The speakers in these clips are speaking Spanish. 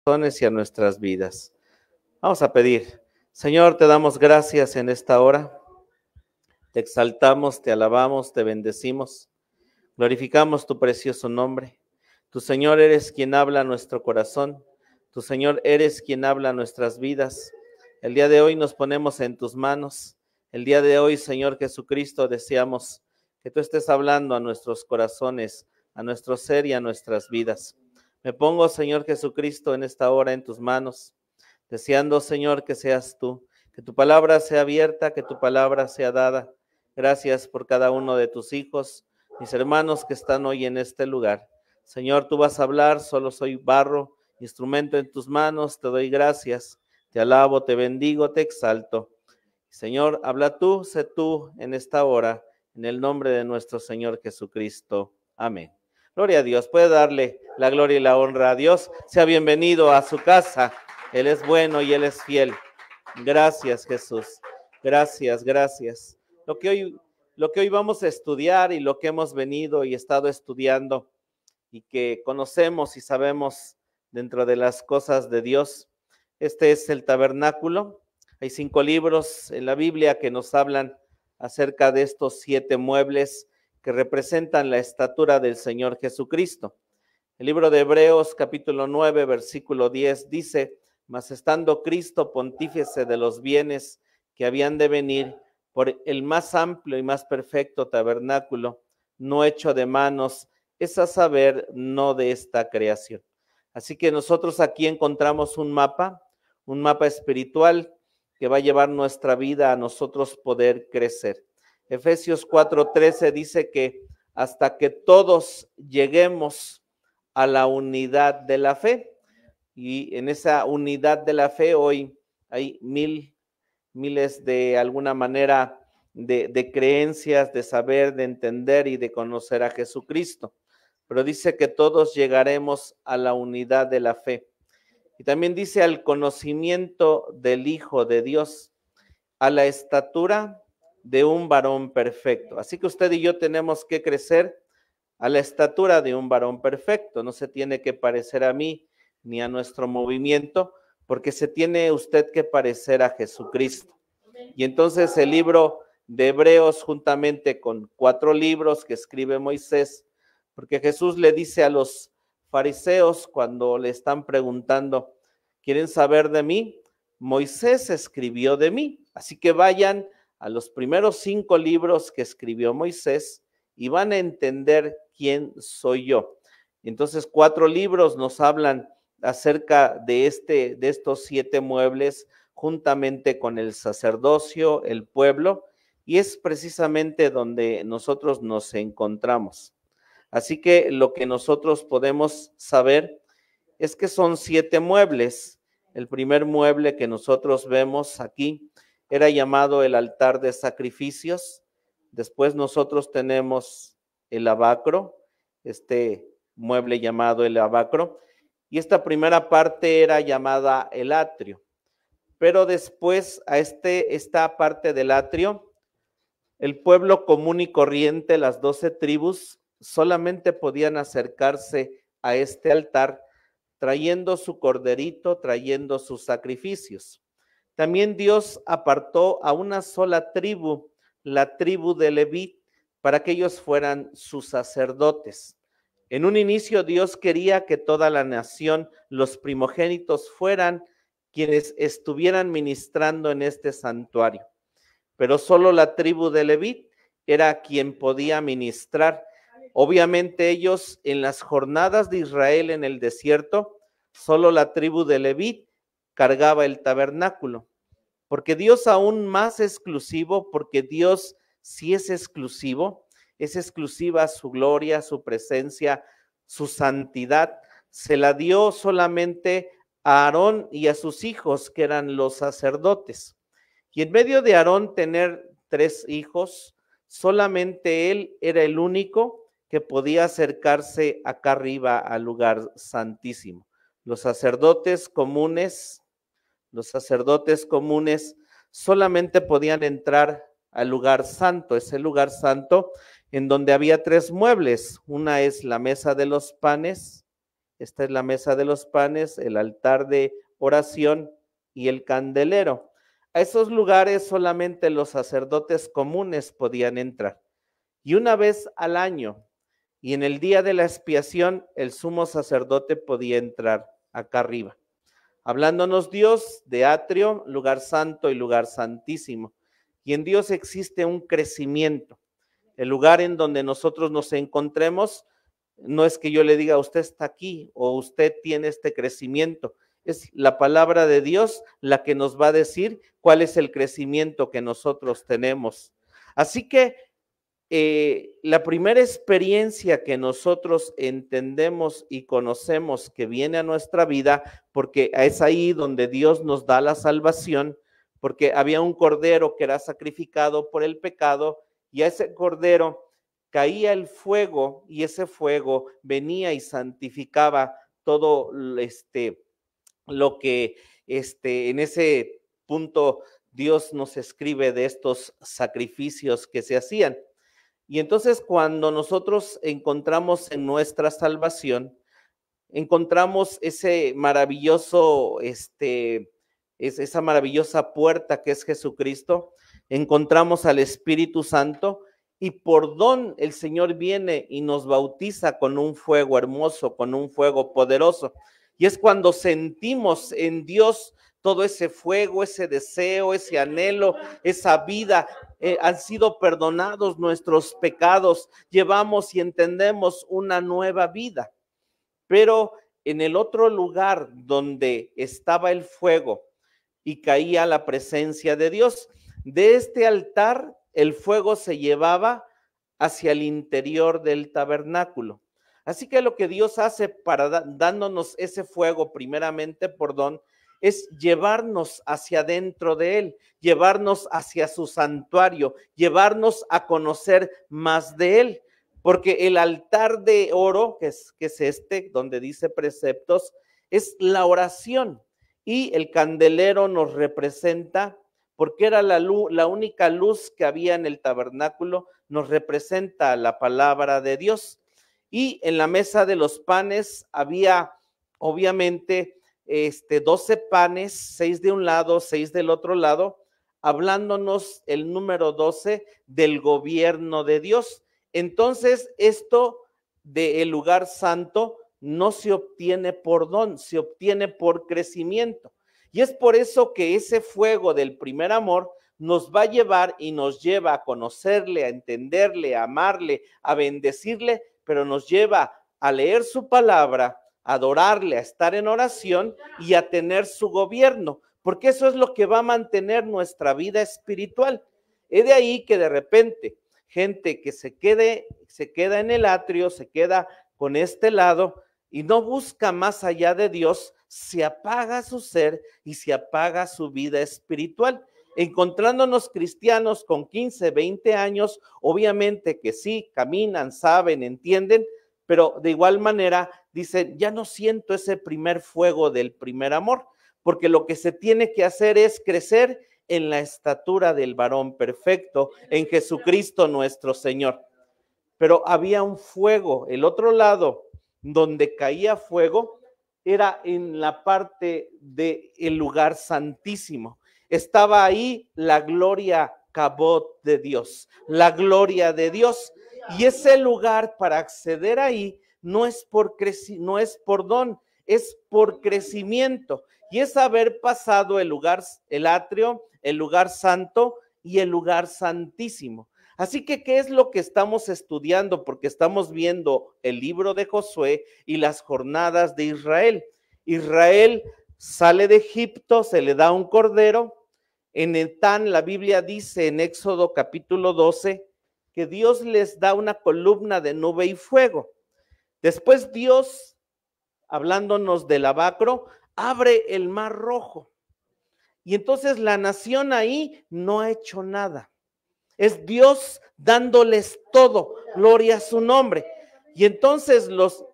corazones y a nuestras vidas. Vamos a pedir. Señor, te damos gracias en esta hora. Te exaltamos, te alabamos, te bendecimos. Glorificamos tu precioso nombre. Tu Señor eres quien habla a nuestro corazón. Tu Señor eres quien habla a nuestras vidas. El día de hoy nos ponemos en tus manos. El día de hoy, Señor Jesucristo, deseamos que tú estés hablando a nuestros corazones, a nuestro ser y a nuestras vidas. Me pongo, Señor Jesucristo, en esta hora en tus manos, deseando, Señor, que seas tú, que tu palabra sea abierta, que tu palabra sea dada. Gracias por cada uno de tus hijos, mis hermanos que están hoy en este lugar. Señor, tú vas a hablar, solo soy barro, instrumento en tus manos, te doy gracias, te alabo, te bendigo, te exalto. Señor, habla tú, sé tú en esta hora, en el nombre de nuestro Señor Jesucristo. Amén. Gloria a Dios, puede darle la gloria y la honra a Dios. Sea bienvenido a su casa. Él es bueno y Él es fiel. Gracias, Jesús. Gracias, gracias. Lo que hoy vamos a estudiar y lo que hemos venido y estado estudiando y que conocemos y sabemos dentro de las cosas de Dios, este es el tabernáculo. Hay 5 libros en la Biblia que nos hablan acerca de estos 7 muebles que representan la estatura del Señor Jesucristo. El libro de Hebreos, capítulo 9, versículo 10, dice: mas estando Cristo pontífice de los bienes que habían de venir, por el más amplio y más perfecto tabernáculo, no hecho de manos, es a saber, no de esta creación. Así que nosotros aquí encontramos un mapa espiritual que va a llevar nuestra vida a nosotros poder crecer. Efesios 4:13 dice que hasta que todos lleguemos a la unidad de la fe, y en esa unidad de la fe hoy hay miles de alguna manera de creencias, de saber, de entender y de conocer a Jesucristo, pero dice que todos llegaremos a la unidad de la fe. Y también dice al conocimiento del Hijo de Dios, a la estatura de un varón perfecto. Así que usted y yo tenemos que crecer a la estatura de un varón perfecto. No se tiene que parecer a mí ni a nuestro movimiento, porque se tiene usted que parecer a Jesucristo. Y entonces el libro de Hebreos, juntamente con 4 libros que escribe Moisés, porque Jesús le dice a los fariseos cuando le están preguntando, ¿quieren saber de mí? Moisés escribió de mí. Así que vayan a los primeros 5 libros que escribió Moisés y van a entender quién soy yo. Entonces 4 libros nos hablan acerca de estos 7 muebles, juntamente con el sacerdocio, el pueblo, y es precisamente donde nosotros nos encontramos. Así que lo que nosotros podemos saber es que son 7 muebles. El primer mueble que nosotros vemos aquí era llamado el altar de sacrificios. Después nosotros tenemos el lavacro, este mueble llamado el lavacro, y esta primera parte era llamada el atrio. Pero después a esta parte del atrio, el pueblo común y corriente, las 12 tribus, solamente podían acercarse a este altar trayendo su corderito, trayendo sus sacrificios. También Dios apartó a una sola tribu, la tribu de Leví, para que ellos fueran sus sacerdotes. En un inicio Dios quería que toda la nación, los primogénitos, fueran quienes estuvieran ministrando en este santuario, pero solo la tribu de Leví era quien podía ministrar. Obviamente ellos en las jornadas de Israel en el desierto, solo la tribu de Leví cargaba el tabernáculo, porque Dios aún más exclusivo, porque Dios sí es exclusiva su gloria, su presencia, su santidad, se la dio solamente a Aarón y a sus hijos, que eran los sacerdotes. Y en medio de Aarón tener 3 hijos, solamente él era el único que podía acercarse acá arriba al lugar santísimo. Los sacerdotes comunes solamente podían entrar al lugar santo, ese lugar santo en donde había 3 muebles. Una es la mesa de los panes, esta es la mesa de los panes, el altar de oración y el candelero. A esos lugares solamente los sacerdotes comunes podían entrar. Y una vez al año, y en el día de la expiación, el sumo sacerdote podía entrar acá arriba. Hablándonos Dios de atrio, lugar santo y lugar santísimo. Y en Dios existe un crecimiento. El lugar en donde nosotros nos encontremos, no es que yo le diga, usted está aquí o usted tiene este crecimiento. Es la palabra de Dios la que nos va a decir cuál es el crecimiento que nosotros tenemos. Así que la primera experiencia que nosotros entendemos y conocemos que viene a nuestra vida, porque es ahí donde Dios nos da la salvación, porque había un cordero que era sacrificado por el pecado y a ese cordero caía el fuego y ese fuego venía y santificaba todo lo que en ese punto Dios nos escribe de estos sacrificios que se hacían. Y entonces cuando nosotros encontramos en nuestra salvación, encontramos ese maravilloso, esa maravillosa puerta que es Jesucristo, encontramos al Espíritu Santo y por don el Señor viene y nos bautiza con un fuego hermoso, con un fuego poderoso. Y es cuando sentimos en Dios todo ese fuego, ese deseo, ese anhelo, esa vida. Han sido perdonados nuestros pecados, llevamos y entendemos una nueva vida. Pero en el otro lugar donde estaba el fuego y caía la presencia de Dios, de este altar el fuego se llevaba hacia el interior del tabernáculo. Así que lo que Dios hace para dándonos ese fuego primeramente por don, es llevarnos hacia dentro de él, llevarnos hacia su santuario, llevarnos a conocer más de él. Porque el altar de oro, que es este, donde dice preceptos, es la oración. Y el candelero nos representa, porque era la única luz que había en el tabernáculo, nos representa la palabra de Dios. Y en la mesa de los panes había, obviamente, 12 panes, 6 de un lado, 6 del otro lado, hablándonos el número 12 del gobierno de Dios. Entonces, esto del lugar santo no se obtiene por don, se obtiene por crecimiento. Y es por eso que ese fuego del primer amor nos va a llevar y nos lleva a conocerle, a entenderle, a amarle, a bendecirle, pero nos lleva a leer su palabra, a adorarle, a estar en oración y a tener su gobierno, porque eso es lo que va a mantener nuestra vida espiritual. Es de ahí que de repente gente que se queda en el atrio, se queda con este lado y no busca más allá de Dios, se apaga su ser y se apaga su vida espiritual. Encontrándonos cristianos con 15, 20 años, obviamente que sí, caminan, saben, entienden, pero de igual manera dicen, ya no siento ese primer fuego del primer amor, porque lo que se tiene que hacer es crecer en la estatura del varón perfecto, en Jesucristo nuestro Señor. Pero había un fuego, el otro lado donde caía fuego era en la parte del lugar santísimo. Estaba ahí la gloria Kabod de Dios, la gloria de Dios. Y ese lugar para acceder ahí no es por don, es por crecimiento. Y es haber pasado el lugar, el atrio, el lugar santo y el lugar santísimo. Así que, ¿qué es lo que estamos estudiando? Porque estamos viendo el libro de Josué y las jornadas de Israel. Israel sale de Egipto, se le da un cordero. En Etán, la Biblia dice en Éxodo capítulo 12 que Dios les da una columna de nube y fuego. Después Dios, hablándonos del Abacro, abre el mar rojo. Y entonces la nación ahí no ha hecho nada. Es Dios dándoles todo, gloria a su nombre. Y entonces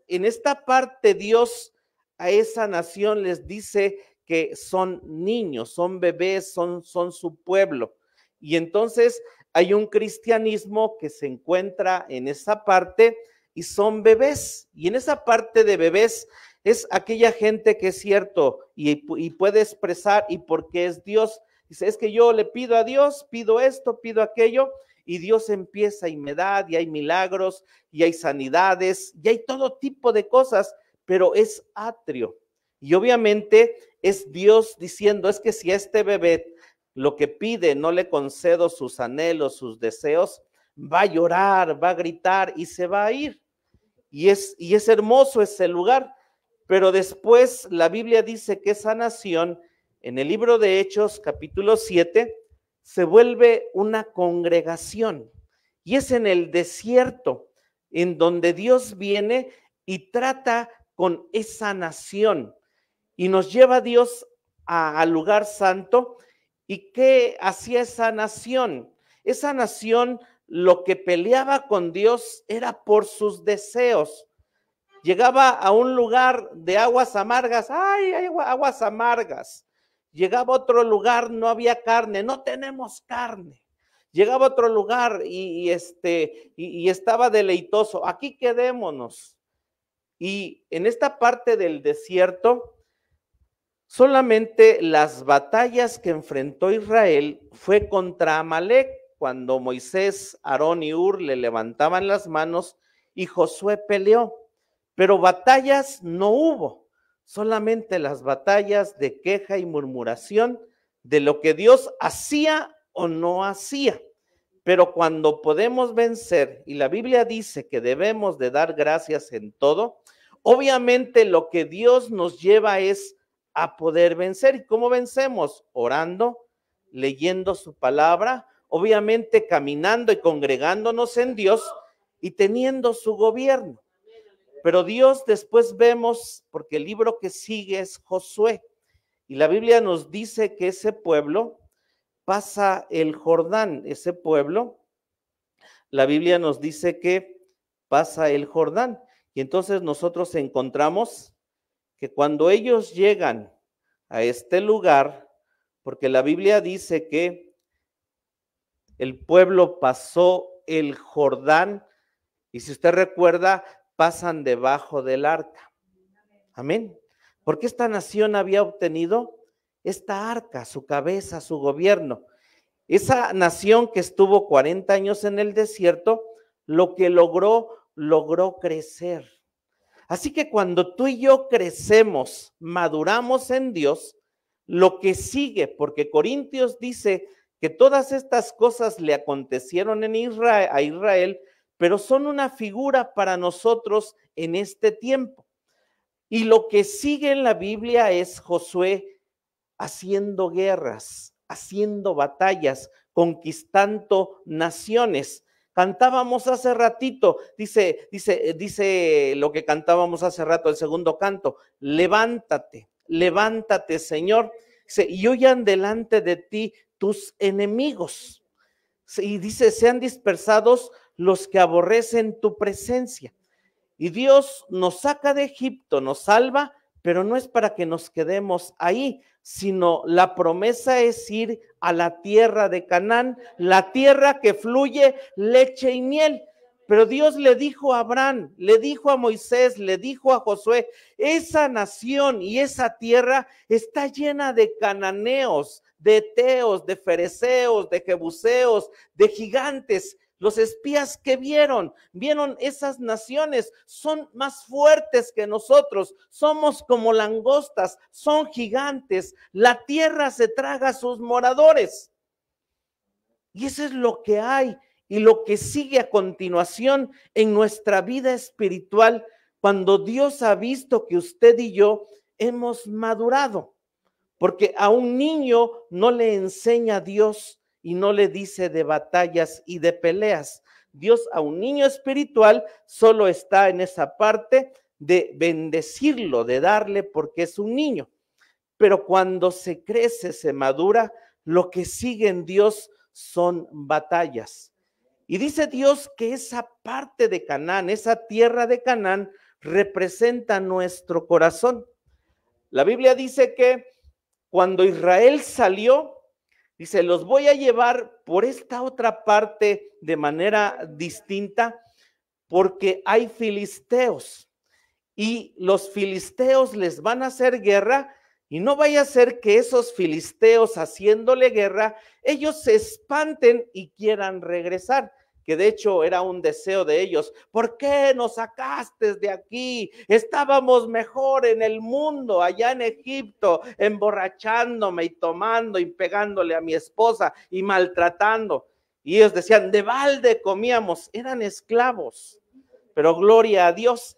en esta parte Dios a esa nación les dice que son niños, son bebés, son su pueblo. Y entonces hay un cristianismo que se encuentra en esa parte y son bebés. Y en esa parte de bebés es aquella gente que es cierto y puede expresar y porque es Dios. Dice, es que yo le pido a Dios, pido esto, pido aquello, y Dios empieza y me da, y hay milagros, y hay sanidades, y hay todo tipo de cosas, pero es atrio. Y obviamente es Dios diciendo, es que si a este bebé lo que pide no le concedo sus anhelos, sus deseos, va a llorar, va a gritar y se va a ir. Y es hermoso ese lugar, pero después la Biblia dice que esa nación, en el libro de Hechos, capítulo 7, se vuelve una congregación. Y es en el desierto, en donde Dios viene y trata con esa nación. Y nos lleva Dios al lugar santo. ¿Y qué hacía esa nación? Esa nación lo que peleaba con Dios era por sus deseos. Llegaba a un lugar de aguas amargas, ¡ay, hay aguas amargas! Llegaba a otro lugar, no había carne, no tenemos carne. Llegaba a otro lugar y estaba deleitoso, aquí quedémonos. Y en esta parte del desierto, solamente las batallas que enfrentó Israel fue contra Amalec, cuando Moisés, Aarón y Hur le levantaban las manos y Josué peleó. Pero batallas no hubo, solamente las batallas de queja y murmuración de lo que Dios hacía o no hacía. Pero cuando podemos vencer, y la Biblia dice que debemos de dar gracias en todo, obviamente lo que Dios nos lleva es a poder vencer. ¿Y cómo vencemos? Orando, leyendo su palabra, obviamente caminando y congregándonos en Dios y teniendo su gobierno. Pero Dios después vemos, porque el libro que sigue es Josué, y la Biblia nos dice que ese pueblo pasa el Jordán, ese pueblo, la Biblia nos dice que pasa el Jordán, y entonces nosotros encontramos que cuando ellos llegan a este lugar, porque la Biblia dice que el pueblo pasó el Jordán, y si usted recuerda, pasan debajo del arca. Amén. Porque esta nación había obtenido esta arca, su cabeza, su gobierno. Esa nación que estuvo 40 años en el desierto, lo que logró crecer. Así que cuando tú y yo crecemos, maduramos en Dios, lo que sigue, porque Corintios dice que todas estas cosas le acontecieron en Israel, a Israel, pero son una figura para nosotros en este tiempo. Y lo que sigue en la Biblia es Josué haciendo guerras, haciendo batallas, conquistando naciones. Cantábamos hace ratito, dice lo que cantábamos hace rato, el segundo canto, levántate, levántate, Señor, y huyan delante de ti tus enemigos. Y dice, sean dispersados los que aborrecen tu presencia. Y Dios nos saca de Egipto, nos salva, pero no es para que nos quedemos ahí, sino la promesa es ir a la tierra de Canaán, la tierra que fluye leche y miel. Pero Dios le dijo a Abraham, le dijo a Moisés, le dijo a Josué, esa nación y esa tierra está llena de cananeos, de heteos, de fereceos, de jebuseos, de gigantes. Los espías que vieron esas naciones, son más fuertes que nosotros, somos como langostas, son gigantes, la tierra se traga a sus moradores. Y eso es lo que hay y lo que sigue a continuación en nuestra vida espiritual, cuando Dios ha visto que usted y yo hemos madurado, porque a un niño no le enseña a Dios y no le dice de batallas y de peleas. Dios a un niño espiritual solo está en esa parte de bendecirlo, de darle porque es un niño. Pero cuando se crece, se madura, lo que sigue en Dios son batallas. Y dice Dios que esa parte de Canaán, esa tierra de Canaán, representa nuestro corazón. La Biblia dice que cuando Israel salió, dice, los voy a llevar por esta otra parte de manera distinta, porque hay filisteos. y los filisteos les van a hacer guerra, y no vaya a ser que esos filisteos haciéndole guerra, ellos se espanten y quieran regresar, que de hecho era un deseo de ellos. ¿Por qué nos sacaste de aquí? Estábamos mejor en el mundo, allá en Egipto, emborrachándome y tomando y pegándole a mi esposa y maltratando. Y ellos decían, de balde comíamos, eran esclavos, pero gloria a Dios.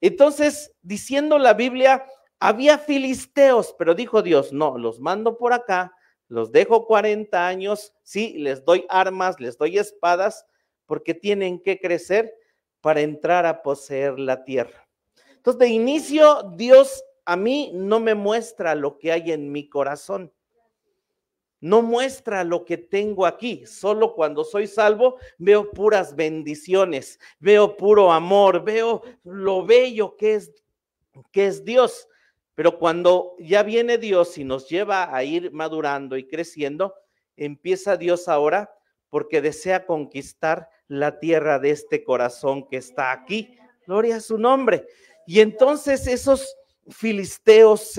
Entonces, diciendo la Biblia, había filisteos, pero dijo Dios, no, los mando por acá, los dejo 40 años, sí, les doy armas, les doy espadas, porque tienen que crecer para entrar a poseer la tierra. Entonces, de inicio, Dios a mí no me muestra lo que hay en mi corazón. No muestra lo que tengo aquí. Solo cuando soy salvo veo puras bendiciones, veo puro amor, veo lo bello que es Dios. Pero cuando ya viene Dios y nos lleva a ir madurando y creciendo, empieza Dios ahora porque desea conquistar la tierra de este corazón que está aquí. Gloria a su nombre. Y entonces esos filisteos,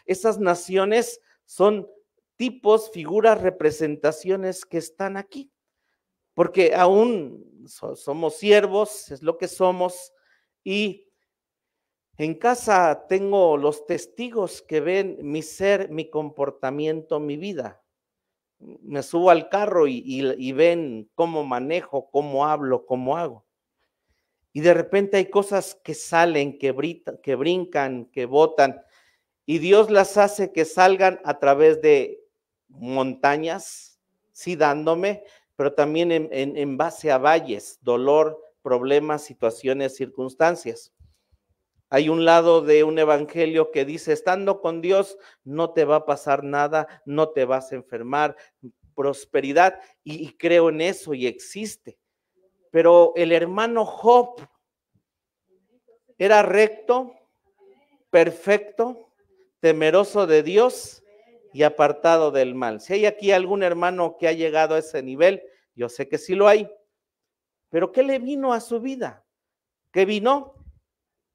esas naciones son tipos, figuras, representaciones que están aquí, porque aún somos siervos, es lo que somos, y en casa tengo los testigos que ven mi ser, mi comportamiento, mi vida. Me subo al carro y ven cómo manejo, cómo hablo, cómo hago. Y de repente hay cosas que salen, que brincan, que botan, y Dios las hace que salgan a través de montañas, sí dándome, pero también en base a valles, dolor, problemas, situaciones, circunstancias. Hay un lado de un evangelio que dice, estando con Dios no te va a pasar nada, no te vas a enfermar, prosperidad, y creo en eso y existe. Pero el hermano Job era recto, perfecto, temeroso de Dios y apartado del mal. Si hay aquí algún hermano que ha llegado a ese nivel, yo sé que sí lo hay, pero ¿qué le vino a su vida? ¿Qué vino?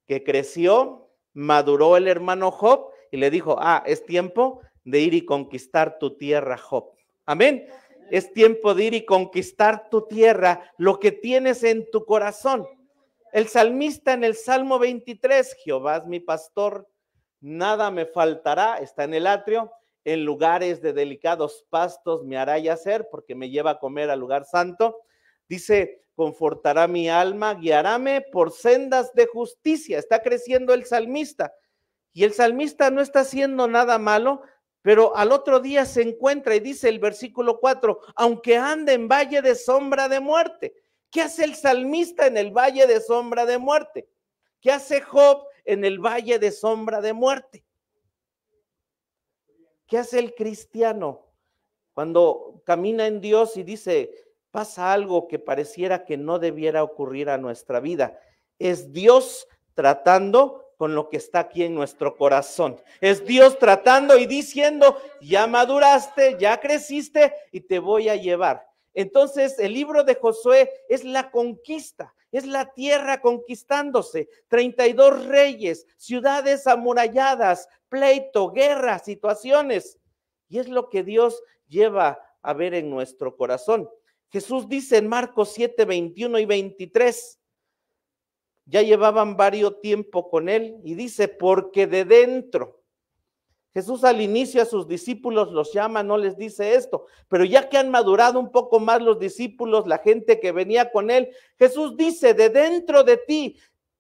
Que creció, maduró el hermano Job y le dijo, es tiempo de ir y conquistar tu tierra, Job. Amén. Es tiempo de ir y conquistar tu tierra, lo que tienes en tu corazón. El salmista en el Salmo 23, Jehová es mi pastor, nada me faltará, está en el atrio, en lugares de delicados pastos me hará yacer, porque me lleva a comer al lugar santo. Dice, confortará mi alma, guiaráme por sendas de justicia. Está creciendo el salmista, y el salmista no está haciendo nada malo, pero al otro día se encuentra y dice el versículo 4, aunque ande en valle de sombra de muerte. ¿Qué hace el salmista en el valle de sombra de muerte? ¿Qué hace Job en el valle de sombra de muerte? ¿Qué hace el cristiano cuando camina en Dios y dice, pasa algo que pareciera que no debiera ocurrir a nuestra vida? Es Dios tratando con lo que está aquí en nuestro corazón. Es Dios tratando y diciendo, ya maduraste, ya creciste y te voy a llevar. Entonces el libro de Josué es la conquista, es la tierra conquistándose, 32 reyes, ciudades amuralladas, pleito, guerra, situaciones. Y es lo que Dios lleva a ver en nuestro corazón. Jesús dice en Marcos 7, 21 y 23, ya llevaban varios tiempo con él, y dice, porque de dentro, Jesús al inicio a sus discípulos los llama, no les dice esto, pero ya que han madurado un poco más los discípulos, la gente que venía con él, Jesús dice, de dentro de ti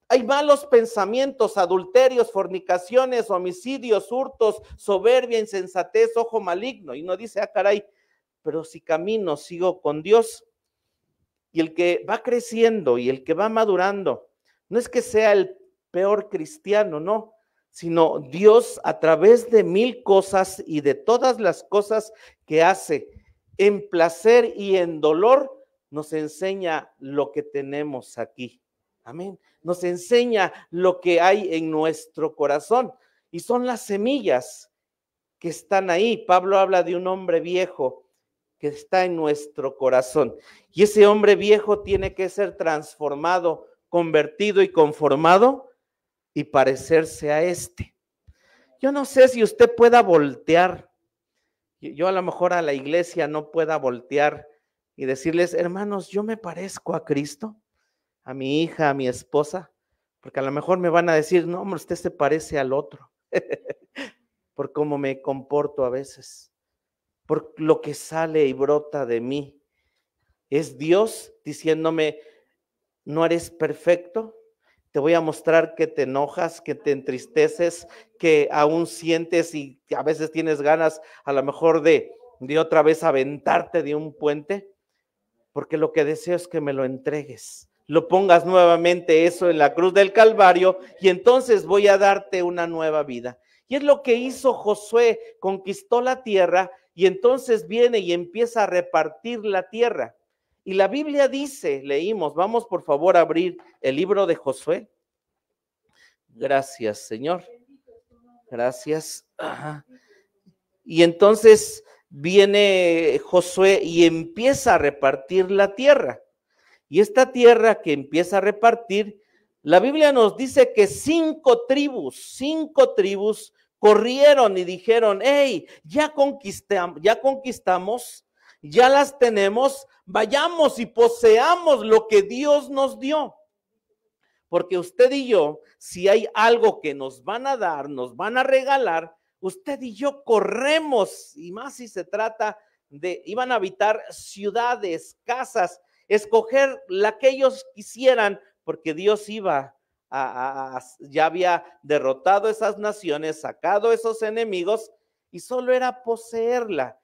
hay malos pensamientos, adulterios, fornicaciones, homicidios, hurtos, soberbia, insensatez, ojo maligno. Y no dice, caray, pero si camino, sigo con Dios. Y el que va creciendo y el que va madurando, no es que sea el peor cristiano, no, sino Dios a través de mil cosas y de todas las cosas que hace en placer y en dolor, nos enseña lo que tenemos aquí. Amén. Nos enseña lo que hay en nuestro corazón y son las semillas que están ahí. Pablo habla de un hombre viejo que está en nuestro corazón y ese hombre viejo tiene que ser transformado, convertido y conformado y parecerse a este. Yo no sé si usted pueda voltear. Yo a lo mejor a la iglesia no pueda voltear y decirles, hermanos, yo me parezco a Cristo, a mi hija, a mi esposa, porque a lo mejor me van a decir, no, hombre, usted se parece al otro, por cómo me comporto a veces, por lo que sale y brota de mí. Es Dios diciéndome, no eres perfecto, te voy a mostrar que te enojas, que te entristeces, que aún sientes y a veces tienes ganas a lo mejor de otra vez aventarte de un puente, porque lo que deseo es que me lo entregues, lo pongas nuevamente eso en la cruz del Calvario y entonces voy a darte una nueva vida. Y es lo que hizo Josué, conquistó la tierra y entonces viene y empieza a repartir la tierra. Y la Biblia dice, leímos, vamos por favor a abrir el libro de Josué. Gracias, Señor. Gracias. Ajá. Y entonces viene Josué y empieza a repartir la tierra. Y esta tierra que empieza a repartir, la Biblia nos dice que cinco tribus corrieron y dijeron, hey, ya conquistamos, ya las tenemos, vayamos y poseamos lo que Dios nos dio. Porque usted y yo, si hay algo que nos van a dar, nos van a regalar, usted y yo corremos, y más si se trata de, iban a habitar ciudades, casas, escoger la que ellos quisieran, porque Dios iba ya había derrotado esas naciones, sacado esos enemigos, y solo era poseerla.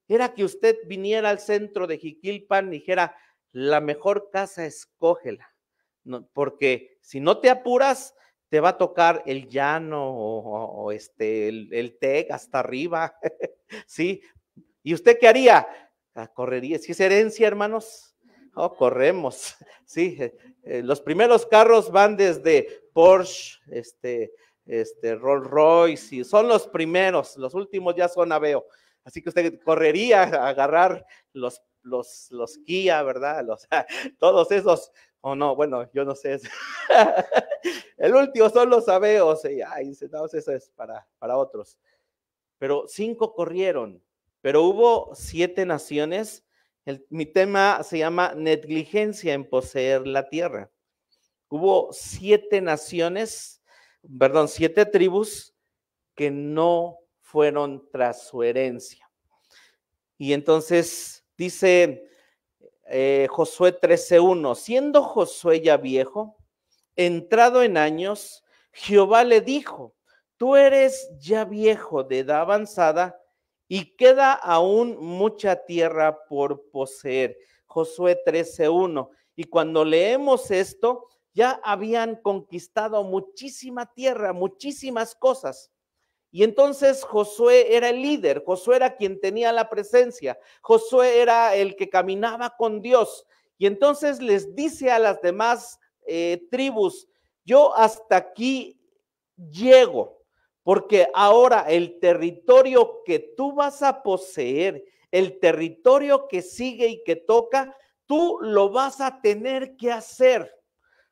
Era que usted viniera al centro de Jiquilpan y dijera, la mejor casa, escógela. No, porque si no te apuras, te va a tocar el llano o el TEC hasta arriba, ¿sí? ¿Y usted qué haría? Correría, si es herencia, hermanos, corremos, ¿sí? Los primeros carros van desde Porsche, Rolls Royce, y son los primeros, los últimos ya son Aveo, así que usted correría a agarrar los Kia, ¿verdad? Todos esos. O no, bueno, yo no sé. El último son los Aveos. No, eso es para otros. Pero 5 corrieron. Pero hubo 7 naciones. Mi tema se llama negligencia en poseer la tierra. Hubo 7 naciones, 7 tribus que no fueron tras su herencia. Y entonces dice Josué 13:1, siendo Josué ya viejo, entrado en años, Jehová le dijo, tú eres ya viejo de edad avanzada y queda aún mucha tierra por poseer. Josué 13:1. Y cuando leemos esto, ya habían conquistado muchísima tierra, muchísimas cosas. Y entonces Josué era el líder, Josué era quien tenía la presencia, Josué era el que caminaba con Dios. Y entonces les dice a las demás tribus, yo hasta aquí llego, porque ahora el territorio que tú vas a poseer, el territorio que sigue y que toca, tú lo vas a tener que hacer.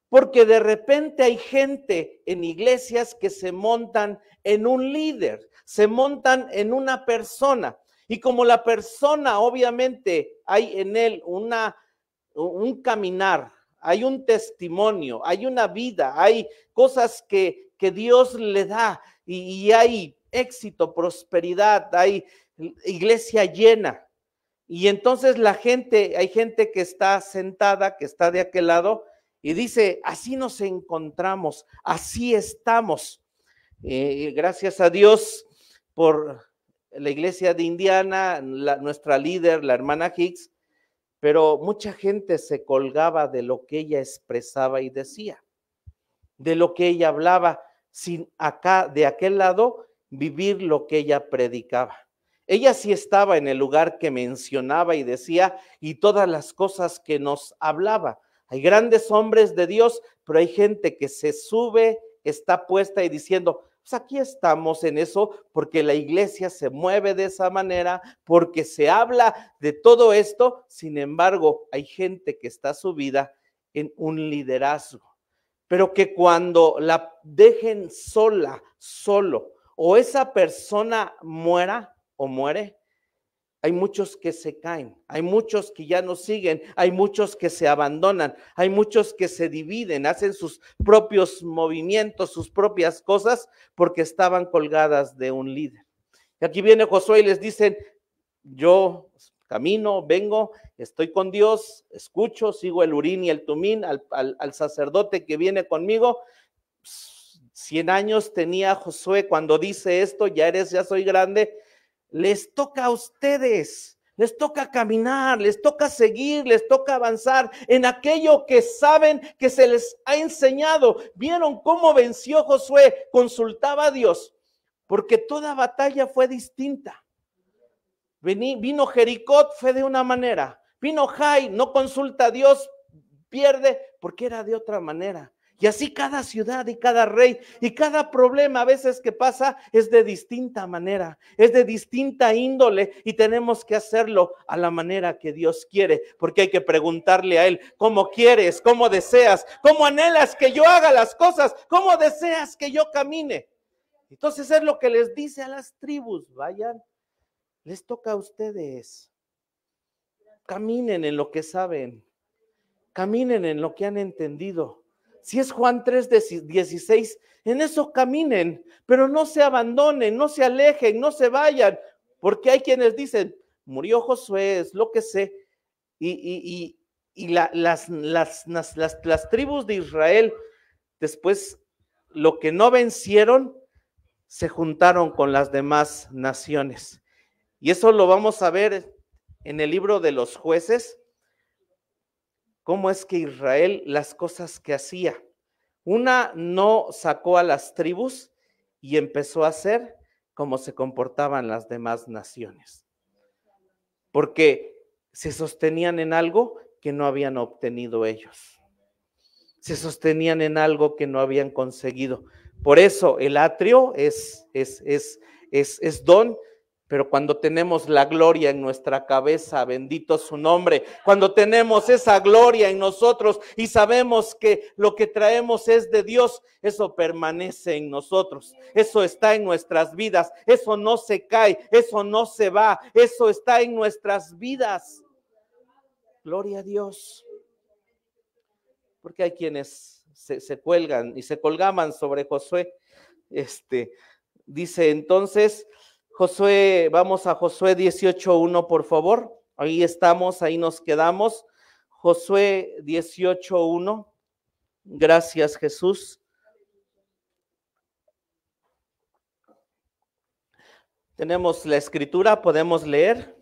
Porque de repente hay gente en iglesias que se montan en un líder, se montan en una persona. Y como la persona, obviamente, hay en él un caminar, hay un testimonio, hay una vida, hay cosas que Dios le da y hay éxito, prosperidad, hay iglesia llena. Y entonces hay gente que está sentada, que está de aquel lado, y dice, así nos encontramos, así estamos. Gracias a Dios por la iglesia de Indiana, nuestra líder, la hermana Hicks, pero mucha gente se colgaba de lo que ella expresaba y decía, de lo que ella hablaba, sin acá, de aquel lado, vivir lo que ella predicaba. Ella sí estaba en el lugar que mencionaba y decía, y todas las cosas que nos hablaba. Hay grandes hombres de Dios, pero hay gente que se sube, está puesta y diciendo, pues aquí estamos en eso, porque la iglesia se mueve de esa manera, porque se habla de todo esto. Sin embargo, hay gente que está subida en un liderazgo. pero que cuando la dejen sola, solo, o esa persona muera o muere, hay muchos que se caen, hay muchos que ya no siguen, hay muchos que se abandonan, hay muchos que se dividen, hacen sus propios movimientos, sus propias cosas, porque estaban colgadas de un líder. Y aquí viene Josué y les dicen, yo camino, vengo, estoy con Dios, escucho, sigo el Urín y el Tumín, al sacerdote que viene conmigo. 100 años tenía Josué cuando dice esto, ya soy grande. Les toca a ustedes, les toca caminar, les toca seguir, les toca avanzar en aquello que saben que se les ha enseñado. ¿Vieron cómo venció Josué? Consultaba a Dios, porque toda batalla fue distinta. Vino Jericó, fue de una manera. Vino Jai, no consulta a Dios, pierde, porque era de otra manera. Y así cada ciudad y cada rey y cada problema a veces que pasa es de distinta manera, es de distinta índole, y tenemos que hacerlo a la manera que Dios quiere, porque hay que preguntarle a Él, ¿cómo quieres? ¿Cómo deseas? ¿Cómo anhelas que yo haga las cosas? ¿Cómo deseas que yo camine? Entonces es lo que les dice a las tribus, vayan, les toca a ustedes, caminen en lo que saben, caminen en lo que han entendido. Si es Juan 3:16, en eso caminen, pero no se abandonen, no se alejen, no se vayan, porque hay quienes dicen, murió Josué, es lo que sé, y las tribus de Israel, después lo que no vencieron, se juntaron con las demás naciones. Y eso lo vamos a ver en el libro de los Jueces, cómo es que Israel, las cosas que hacía. Una, no sacó a las tribus y empezó a hacer como se comportaban las demás naciones, porque se sostenían en algo que no habían obtenido ellos, se sostenían en algo que no habían conseguido. Por eso el atrio es don. Pero cuando tenemos la gloria en nuestra cabeza, bendito su nombre, cuando tenemos esa gloria en nosotros y sabemos que lo que traemos es de Dios, eso permanece en nosotros, eso está en nuestras vidas, eso no se cae, eso no se va, eso está en nuestras vidas. Gloria a Dios. Porque hay quienes se cuelgan y se colgaban sobre Josué. Dice entonces... Josué, vamos a Josué 18:1, por favor. Ahí estamos, ahí nos quedamos. Josué 18:1. Gracias, Jesús. Tenemos la escritura, podemos leer.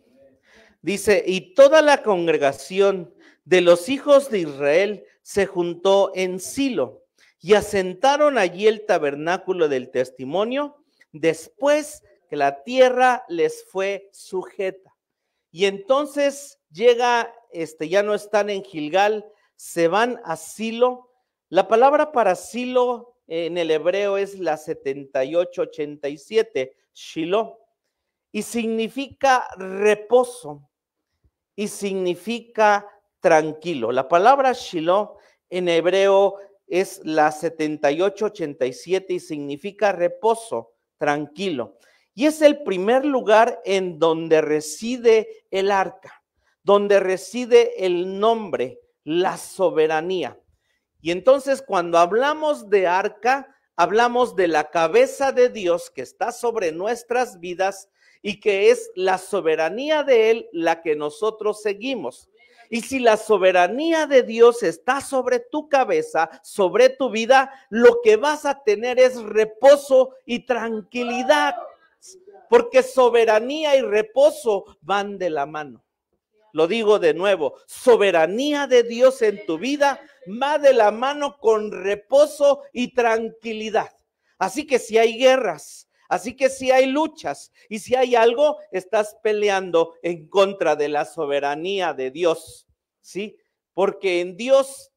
Dice, y toda la congregación de los hijos de Israel se juntó en Silo y asentaron allí el tabernáculo del testimonio, después que la tierra les fue sujeta. Y entonces llega, ya no están en Gilgal, se van a Silo. La palabra para Silo en el hebreo es la 7887, Shiloh, y significa reposo y significa tranquilo. La palabra Shiloh en hebreo es la 7887 y significa reposo, tranquilo. Y es el primer lugar en donde reside el arca, donde reside el nombre, la soberanía. Y entonces cuando hablamos de arca, hablamos de la cabeza de Dios que está sobre nuestras vidas y que es la soberanía de Él la que nosotros seguimos. Y si la soberanía de Dios está sobre tu cabeza, sobre tu vida, lo que vas a tener es reposo y tranquilidad. Porque soberanía y reposo van de la mano. Lo digo de nuevo, soberanía de Dios en tu vida va de la mano con reposo y tranquilidad. Así que si hay guerras, así que si hay luchas y si hay algo, estás peleando en contra de la soberanía de Dios, ¿sí? Porque en Dios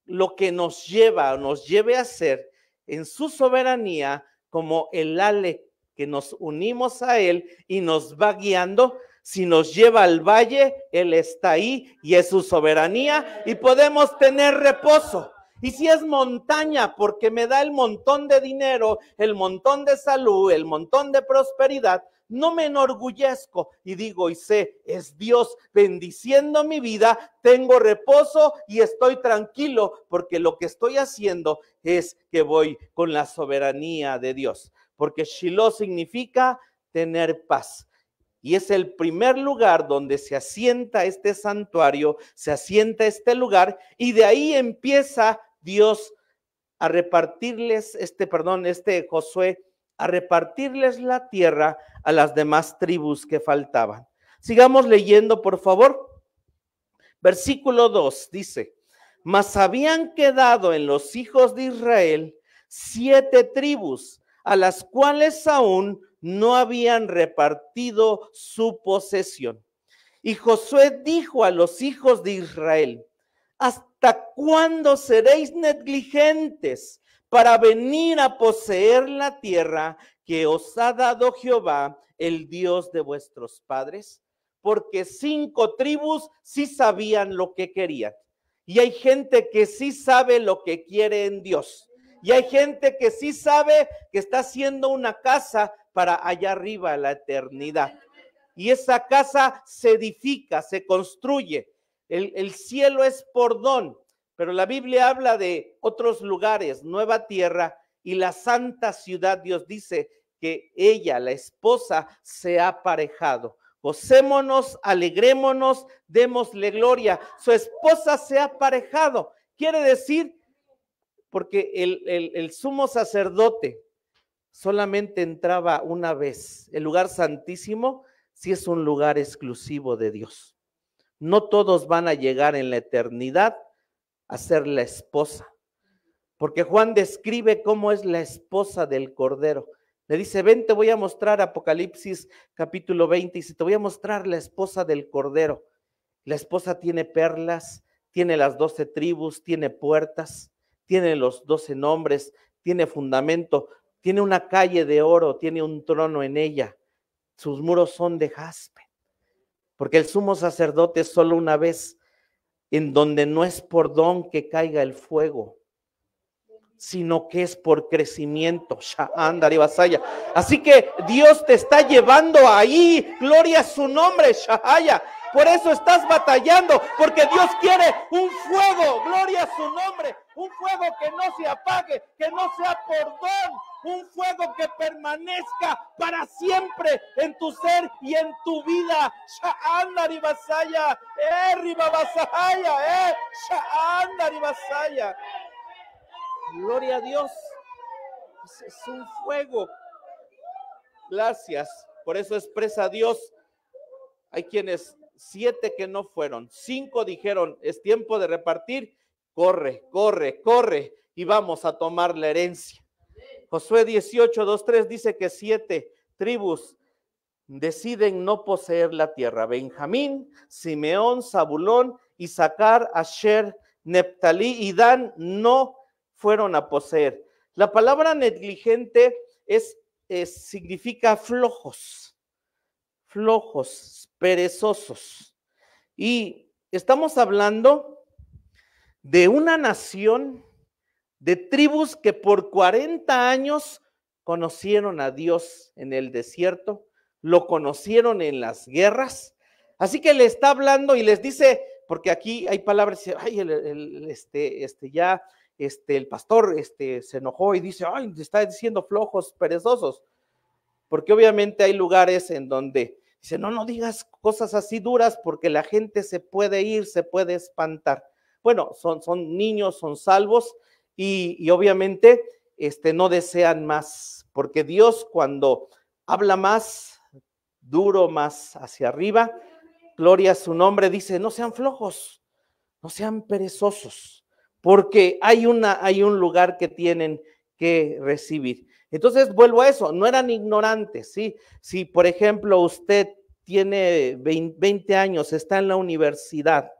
lo que nos lleve a hacer en su soberanía, como el ale que nos unimos a Él y nos va guiando. Si nos lleva al valle, Él está ahí y es su soberanía y podemos tener reposo. Y si es montaña, porque me da el montón de dinero, el montón de salud, el montón de prosperidad, no me enorgullezco y digo y sé, es Dios bendiciendo mi vida, tengo reposo y estoy tranquilo porque lo que estoy haciendo es que voy con la soberanía de Dios. Porque Shiloh significa tener paz. Y es el primer lugar donde se asienta este santuario, se asienta este lugar, y de ahí empieza Dios a repartirles, este Josué, a repartirles la tierra a las demás tribus que faltaban. Sigamos leyendo, por favor. Versículo 2 dice, mas habían quedado en los hijos de Israel 7 tribus, a las cuales aún no habían repartido su posesión. Y Josué dijo a los hijos de Israel, ¿hasta cuándo seréis negligentes para venir a poseer la tierra que os ha dado Jehová, el Dios de vuestros padres? Porque 5 tribus sí sabían lo que querían. Y hay gente que sí sabe lo que quiere en Dios. Y hay gente que sí sabe que está haciendo una casa para allá arriba, la eternidad. Y esa casa se edifica, se construye. El cielo es por don, pero la Biblia habla de otros lugares, nueva tierra y la santa ciudad. Dios dice que ella, la esposa, se ha aparejado. Gocémonos, alegrémonos, démosle gloria. Su esposa se ha aparejado. Quiere decir, porque el sumo sacerdote solamente entraba una vez. El lugar santísimo sí es un lugar exclusivo de Dios. No todos van a llegar en la eternidad a ser la esposa, porque Juan describe cómo es la esposa del Cordero. Le dice, ven, te voy a mostrar Apocalipsis capítulo 20, y te voy a mostrar la esposa del Cordero. La esposa tiene perlas, tiene las 12 tribus, tiene puertas, tiene los 12 nombres, tiene fundamento, tiene una calle de oro, tiene un trono en ella. Sus muros son de jaspe, porque el sumo sacerdote es solo una vez, en donde no es por don que caiga el fuego, sino que es por crecimiento. Así que Dios te está llevando ahí, gloria a su nombre, Shahaya. Por eso estás batallando, porque Dios quiere un fuego, gloria a su nombre, un fuego que no se apague, que no sea por don, un fuego que permanezca para siempre en tu ser y en tu vida. Sha'andari Basaya, Riba Basaya, Sha'andari Basaya. Gloria a Dios, es un fuego. Gracias, por eso expresa Dios. Hay quienes 7 que no fueron, 5 dijeron, es tiempo de repartir, corre, corre, corre, y vamos a tomar la herencia. Josué 18, 2, 3 dice que 7 tribus deciden no poseer la tierra: Benjamín, Simeón, Zabulón, Isaacar, Asher, Neptalí y Dan no fueron a poseer. La palabra negligente significa flojos, perezosos. Y estamos hablando de una nación de tribus que por 40 años conocieron a Dios en el desierto, lo conocieron en las guerras. Así que le está hablando y les dice, porque aquí hay palabras, ay, el pastor se enojó y dice, ay, está diciendo flojos, perezosos, porque obviamente hay lugares en donde dice, no digas cosas así duras porque la gente se puede ir, se puede espantar. Bueno, son niños, son salvos y obviamente no desean más, porque Dios cuando habla más duro, más hacia arriba, gloria a su nombre, dice, no sean flojos, no sean perezosos, porque hay un lugar que tienen que recibir. Entonces vuelvo a eso, no eran ignorantes, ¿sí? Si por ejemplo usted tiene 20 años, está en la universidad,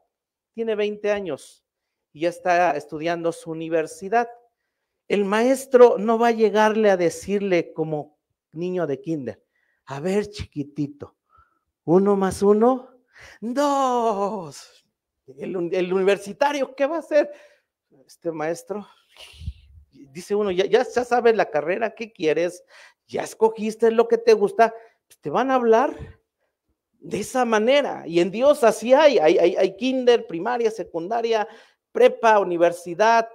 tiene 20 años y ya está estudiando su universidad, el maestro no va a llegarle a decirle como niño de kinder, a ver chiquitito, 1 más 1, 2. El universitario, ¿qué va a hacer? maestro, dice uno, ya sabes la carrera, ¿qué quieres? Ya escogiste lo que te gusta, pues te van a hablar de esa manera. Y en Dios así hay kinder, primaria, secundaria, prepa, universidad,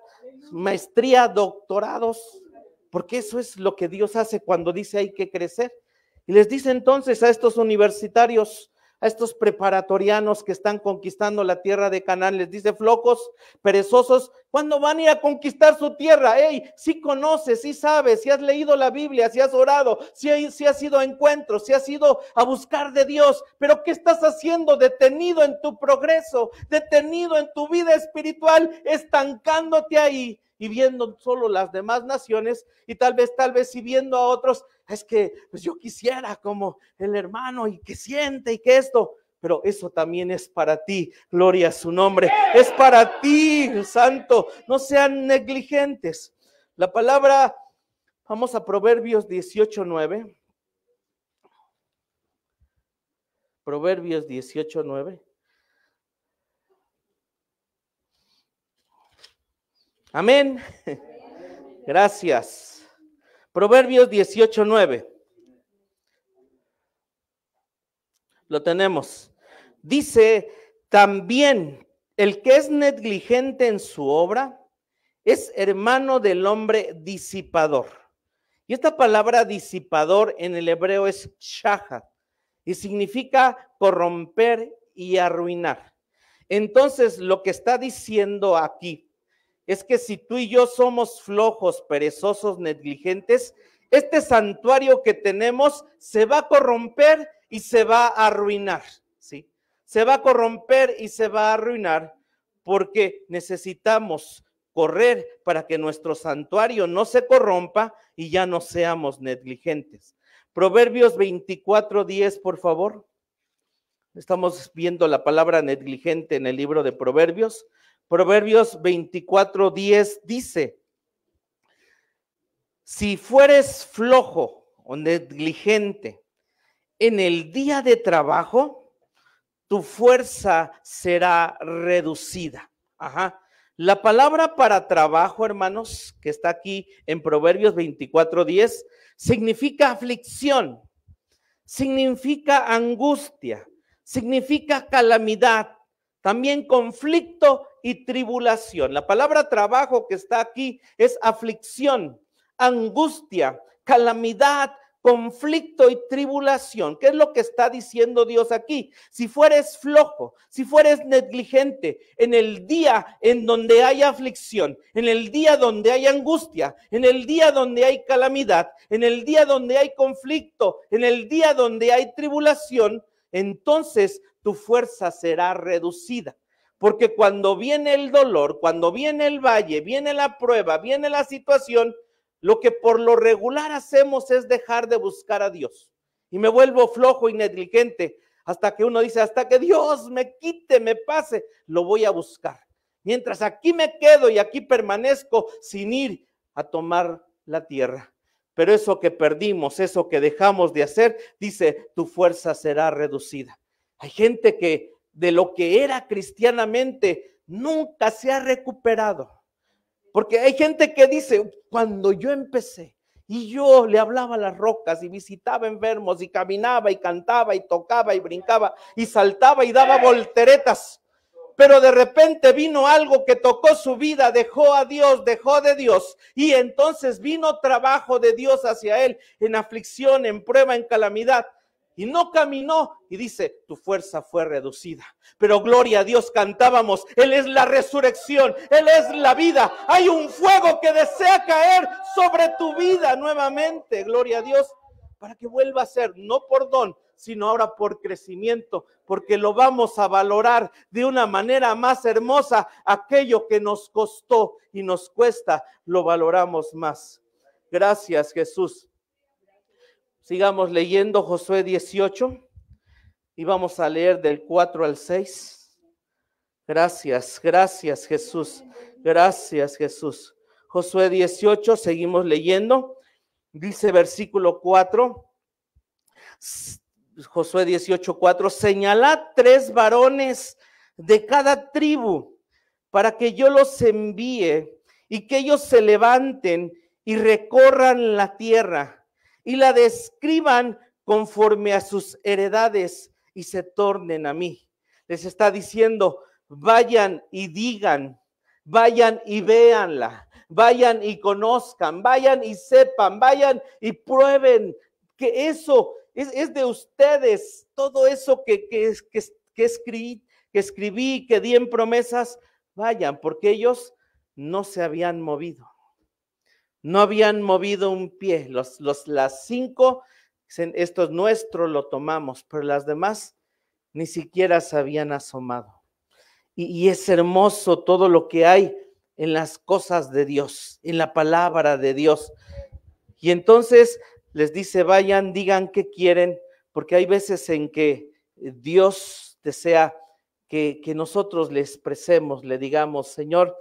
maestría, doctorados, porque eso es lo que Dios hace cuando dice hay que crecer. Y les dice entonces a estos universitarios, a estos preparatorianos que están conquistando la tierra de Canaán, les dice, flojos, perezosos, ¿cuándo van a ir a conquistar su tierra? Hey, sí conoces, sí sabes, si has leído la Biblia, si has orado, si has ido a encuentros, si has ido a buscar de Dios, pero ¿qué estás haciendo? Detenido en tu progreso, detenido en tu vida espiritual, estancándote ahí y viendo solo las demás naciones y tal vez si viendo a otros, es que pues yo quisiera como el hermano y que siente y que esto, pero eso también es para ti, gloria a su nombre, es para ti, santo, no sean negligentes. La palabra, vamos a Proverbios 18:9. Proverbios 18:9. Amén. Gracias. Proverbios 18:9. Lo tenemos. Dice, también el que es negligente en su obra es hermano del hombre disipador. Y esta palabra disipador en el hebreo es shahat y significa corromper y arruinar. Entonces, lo que está diciendo aquí es que si tú y yo somos flojos, perezosos, negligentes, este santuario que tenemos se va a corromper y se va a arruinar, ¿sí? Se va a corromper y se va a arruinar porque necesitamos correr para que nuestro santuario no se corrompa y ya no seamos negligentes. Proverbios 24:10, por favor. Estamos viendo la palabra negligente en el libro de Proverbios. Proverbios 24:10 dice, si fueres flojo o negligente en el día de trabajo, tu fuerza será reducida. Ajá. La palabra para trabajo, hermanos, que está aquí en Proverbios 24:10, significa aflicción, significa angustia, significa calamidad, también conflicto y tribulación. La palabra trabajo que está aquí es aflicción, angustia, calamidad, conflicto y tribulación. ¿Qué es lo que está diciendo Dios aquí? Si fueres flojo, si fueres negligente en el día en donde hay aflicción, en el día donde hay angustia, en el día donde hay calamidad, en el día donde hay conflicto, en el día donde hay tribulación, entonces tu fuerza será reducida. Porque cuando viene el dolor, cuando viene el valle, viene la prueba, viene la situación, lo que por lo regular hacemos es dejar de buscar a Dios. Y me vuelvo flojo y negligente hasta que uno dice, hasta que Dios me quite, me pase, lo voy a buscar. Mientras aquí me quedo y aquí permanezco sin ir a tomar la tierra. Pero eso que perdimos, eso que dejamos de hacer, dice, tu fuerza será reducida. Hay gente que de lo que era cristianamente nunca se ha recuperado. Porque hay gente que dice, cuando yo empecé y yo le hablaba a las rocas y visitaba enfermos y caminaba y cantaba y tocaba y brincaba y saltaba y daba volteretas, pero de repente vino algo que tocó su vida, dejó a Dios, dejó de Dios, y entonces vino trabajo de Dios hacia él en aflicción, en prueba, en calamidad. Y no caminó y dice, tu fuerza fue reducida. Pero gloria a Dios, cantábamos, Él es la resurrección, Él es la vida. Hay un fuego que desea caer sobre tu vida nuevamente, gloria a Dios, para que vuelva a ser, no por don, sino ahora por crecimiento, porque lo vamos a valorar de una manera más hermosa. Aquello que nos costó y nos cuesta, lo valoramos más. Gracias, Jesús. Sigamos leyendo Josué 18 y vamos a leer del 4 al 6. Gracias, gracias Jesús, gracias Jesús. Josué 18, seguimos leyendo. Dice versículo 4, Josué 18:4, señalad 3 varones de cada tribu para que yo los envíe y que ellos se levanten y recorran la tierra y la describan conforme a sus heredades y se tornen a mí. Les está diciendo, vayan y digan, vayan y véanla, vayan y conozcan, vayan y sepan, vayan y prueben que eso es de ustedes, todo eso que escribí, que di en promesas, vayan, porque ellos no se habían movido. No habían movido un pie. Las 5, esto es nuestro, lo tomamos, pero las demás ni siquiera se habían asomado. Y es hermoso todo lo que hay en las cosas de Dios, en la palabra de Dios. Y entonces les dice, vayan, digan qué quieren, porque hay veces en que Dios desea que nosotros le expresemos, le digamos, Señor,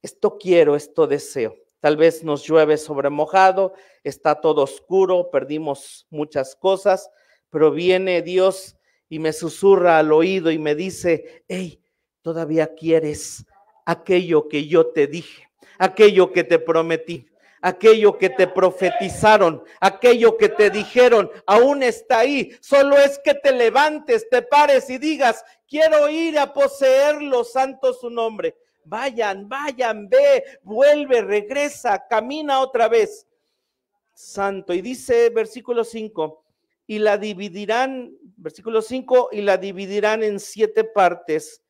esto quiero, esto deseo. Tal vez nos llueve sobre mojado, está todo oscuro, perdimos muchas cosas, pero viene Dios y me susurra al oído y me dice, hey, todavía quieres aquello que yo te dije, aquello que te prometí, aquello que te profetizaron, aquello que te dijeron, aún está ahí. Solo es que te levantes, te pares y digas, quiero ir a poseerlo, santo su nombre. Vayan, vayan, ve, vuelve, regresa, camina otra vez. Santo. Y dice versículo 5, y la dividirán, versículo 5, y la dividirán en 7 partes,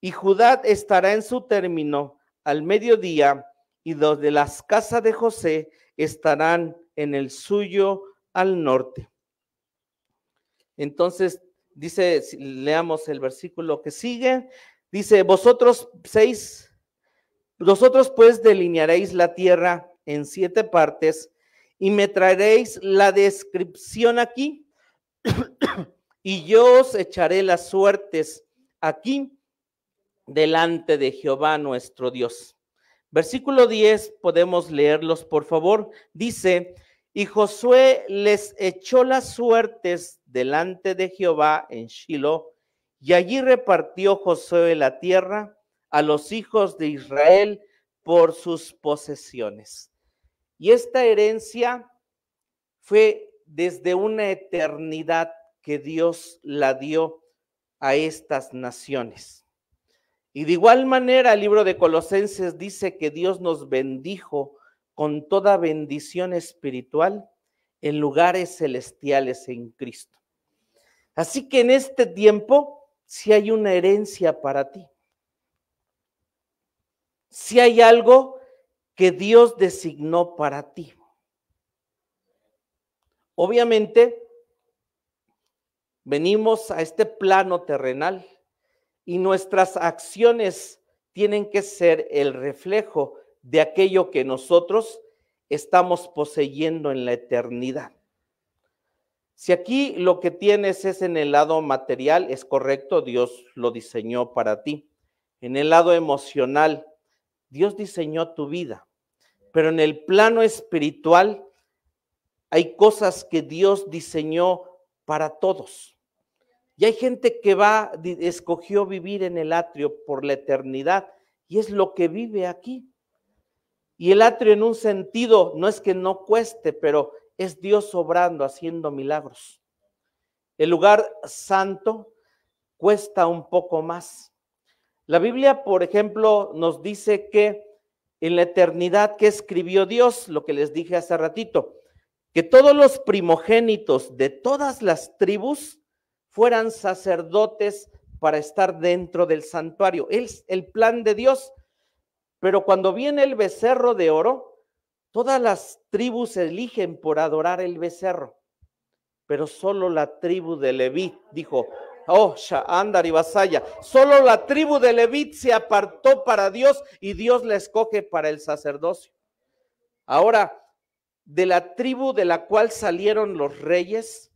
y Judá estará en su término al mediodía, y los de las casas de José estarán en el suyo al norte. Entonces, dice, leamos el versículo que sigue, dice, vosotros pues delinearéis la tierra en 7 partes, y me traeréis la descripción aquí, y yo os echaré las suertes aquí delante de Jehová nuestro Dios. Versículo 10, podemos leerlos por favor, dice, y Josué les echó las suertes delante de Jehová en Shilo, y allí repartió Josué la tierra a los hijos de Israel por sus posesiones. Y esta herencia fue desde una eternidad que Dios la dio a estas naciones. Y de igual manera el libro de Colosenses dice que Dios nos bendijo con toda bendición espiritual en lugares celestiales en Cristo. Así que en este tiempo, si hay una herencia para ti, si hay algo que Dios designó para ti. Obviamente, venimos a este plano terrenal y nuestras acciones tienen que ser el reflejo de aquello que nosotros estamos poseyendo en la eternidad. Si aquí lo que tienes es en el lado material, es correcto, Dios lo diseñó para ti. En el lado emocional, Dios diseñó tu vida. Pero en el plano espiritual hay cosas que Dios diseñó para todos. Y hay gente que escogió vivir en el atrio por la eternidad y es lo que vive aquí. Y el atrio en un sentido no es que no cueste, pero es Dios obrando, haciendo milagros. El lugar santo cuesta un poco más. La Biblia, por ejemplo, nos dice que en la eternidad que escribió Dios, lo que les dije hace ratito, que todos los primogénitos de todas las tribus fueran sacerdotes para estar dentro del santuario. Es el plan de Dios. Pero cuando viene el becerro de oro, todas las tribus eligen por adorar el becerro. Pero solo la tribu de Leví dijo, oh, Andar y Basaya, solo la tribu de Leví se apartó para Dios y Dios la escoge para el sacerdocio. Ahora, de la tribu de la cual salieron los reyes,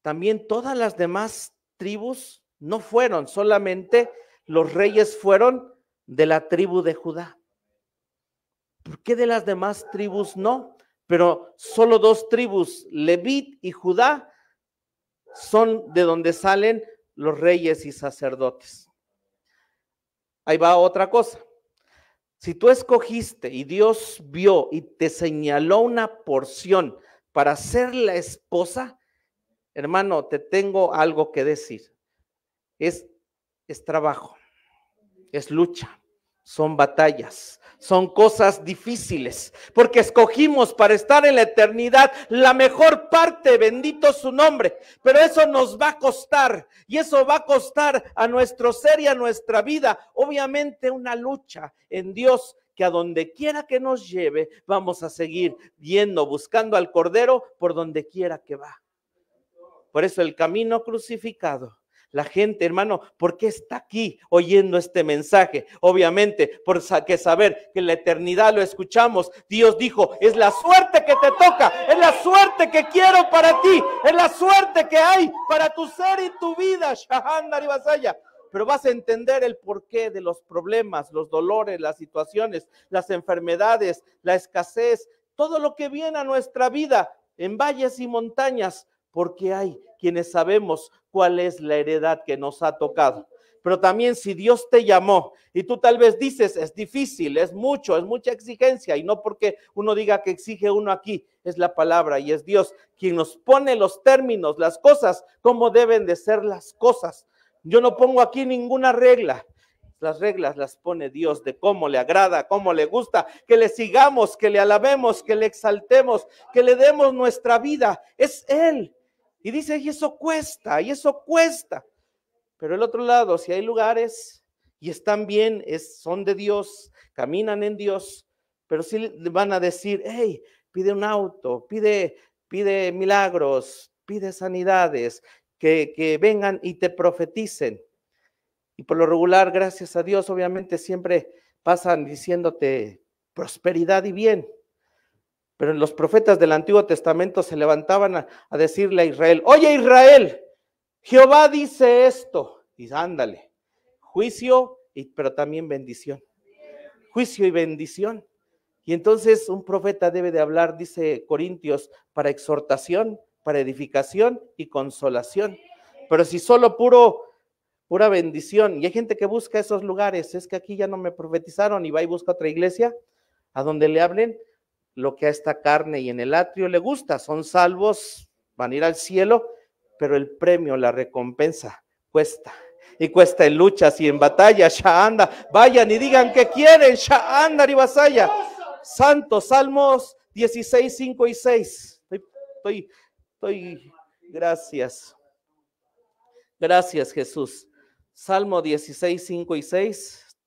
también todas las demás tribus no fueron, solamente los reyes fueron de la tribu de Judá. ¿Por qué de las demás tribus no? Pero solo 2 tribus, Leví y Judá, son de donde salen los reyes y sacerdotes. Ahí va otra cosa. Si tú escogiste y Dios vio y te señaló una porción para ser la esposa, hermano, te tengo algo que decir. Es trabajo, es lucha, son batallas, son cosas difíciles, porque escogimos para estar en la eternidad la mejor parte, bendito su nombre, pero eso nos va a costar, y eso va a costar a nuestro ser y a nuestra vida, obviamente una lucha en Dios, que a donde quiera que nos lleve, vamos a seguir yendo, buscando al Cordero por donde quiera que va. Por eso el camino crucificado. La gente, hermano, ¿por qué está aquí oyendo este mensaje? Obviamente, porque saber que en la eternidad lo escuchamos. Dios dijo, es la suerte que te toca, es la suerte que quiero para ti, es la suerte que hay para tu ser y tu vida. Shahandar y Basaya. Pero vas a entender el porqué de los problemas, los dolores, las situaciones, las enfermedades, la escasez, todo lo que viene a nuestra vida en valles y montañas, porque hay quienes sabemos cuál es la heredad que nos ha tocado. Pero también si Dios te llamó y tú tal vez dices, es difícil, es mucha exigencia, y no porque uno diga que exige uno aquí, es la palabra y es Dios quien nos pone los términos, las cosas, cómo deben de ser las cosas. Yo no pongo aquí ninguna regla. Las reglas las pone Dios de cómo le agrada, cómo le gusta, que le sigamos, que le alabemos, que le exaltemos, que le demos nuestra vida. Es Él. Y dice, y eso cuesta, y eso cuesta. Pero el otro lado, si hay lugares y están bien, son de Dios, caminan en Dios, pero sí van a decir, hey, pide un auto, pide milagros, pide sanidades, que vengan y te profeticen. Y por lo regular, gracias a Dios, obviamente siempre pasan diciéndote prosperidad y bien. Pero los profetas del Antiguo Testamento se levantaban a decirle a Israel, oye Israel, Jehová dice esto, y ándale, juicio, pero también bendición, juicio y bendición. Y entonces un profeta debe de hablar, dice Corintios, para exhortación, para edificación y consolación. Pero si solo pura bendición, y hay gente que busca esos lugares, es que aquí ya no me profetizaron y va y busca otra iglesia a donde le hablen lo que a esta carne y en el atrio le gusta, son salvos, van a ir al cielo, pero el premio, la recompensa, cuesta. Y cuesta en luchas y en batallas, Sha'anda, vayan y digan que quieren, Sha'anda y Basaya. Santos, Salmos 16, 5 y 6. Gracias. Gracias, Jesús. Salmo 16, 5 y 6.